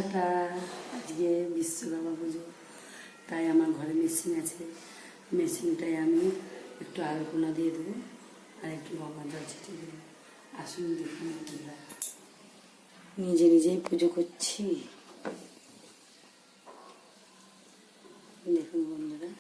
Tata. আজকে বিশ্বকর্মা পুজো, তাই আমার ঘরে মেশিন আছে। মেশিনটায় আমি একটু আলপনা দিয়ে দেবো আর একটু গঙ্গা জল ছিটিয়ে দেবো। আসুন দেখুন বন্ধুরা, নিজে নিজেই পুজো করছি। দেখুন বন্ধুরা,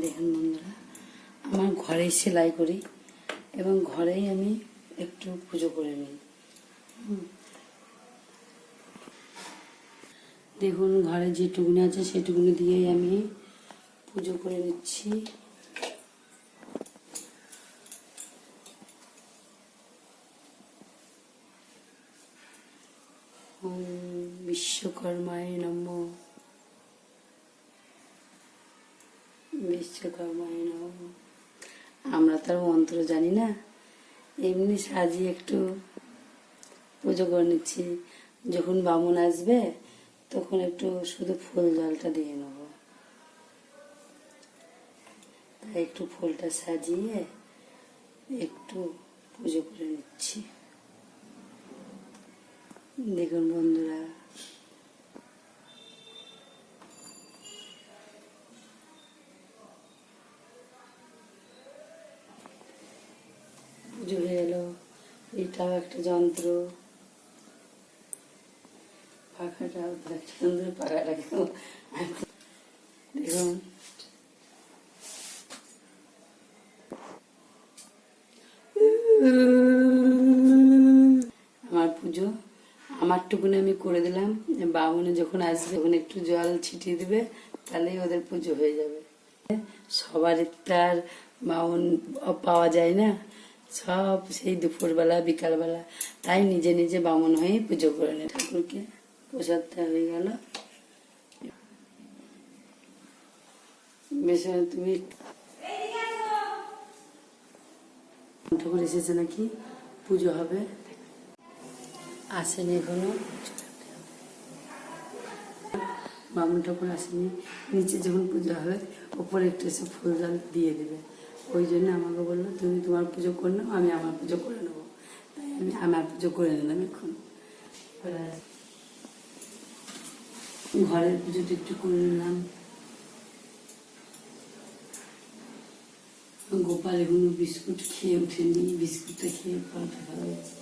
দেখুন বন্ধুরা, আমার ঘরেই সেলাই করি এবং ঘরেই আমি একটু পুজো করে নিই। দেখুন, ঘরে যেটুকুনি আছে সেটুকুনি দিয়েই আমি পুজো করে নিচ্ছি। বিশ্বকর্মায় নমঃ, বিশ্বকর্মায় নমঃ। আমরা তো আর মন্ত্র জানি না, এমনি সাজিয়ে একটু পুজো করে নিচ্ছি। যখন বামুন আসবে তখন একটু শুধু ফুল জলটা দিয়ে নেব, তাই একটু ফুলটা সাজিয়ে একটু পুজো করে নিচ্ছি। দেখুন বন্ধুরা, পুজো হয়ে গেল। এটাও একটা যন্ত্র, পাখাটাও একটা যন্ত্র, পাখাটাকেও দেখুন। আমার পুজো আমারটুকুনি আমি করে দিলাম। বামুনে যখন আসবে তখন একটু জল ছিটিয়ে দিবে, তাহলেই ওদের পুজো হয়ে যাবে। সবারই তার বামুন পাওয়া যায় না, সব সেই দুপুরবেলা বিকালবেলা, তাই নিজে নিজে বামুন হয়ে পুজো করে নেয়। ঠাকুরকে প্রসাদটা হয়ে গেল। বেশ, তুমি ঠাকুর এসেছে নাকি? পুজো হবে, আসেনি এখনো। বামুন ঠাকুর আসেনি। নিচে যখন পুজো হবে ওপরে একটু এসে ফুল জল দিয়ে দেবে। ওই জন্য আমাকে বললো, তুমি তোমার পুজো করে নাও, আমি আমার পুজো করে নেবো। তাই আমি আমার পুজো করে নিলাম। এখন ঘরের পুজোটা একটু করে নিলাম। গোপাল এখনো বিস্কুট খেয়ে ওঠেনি, বিস্কুটটা খেয়ে ফলটা ভালো হয়েছে।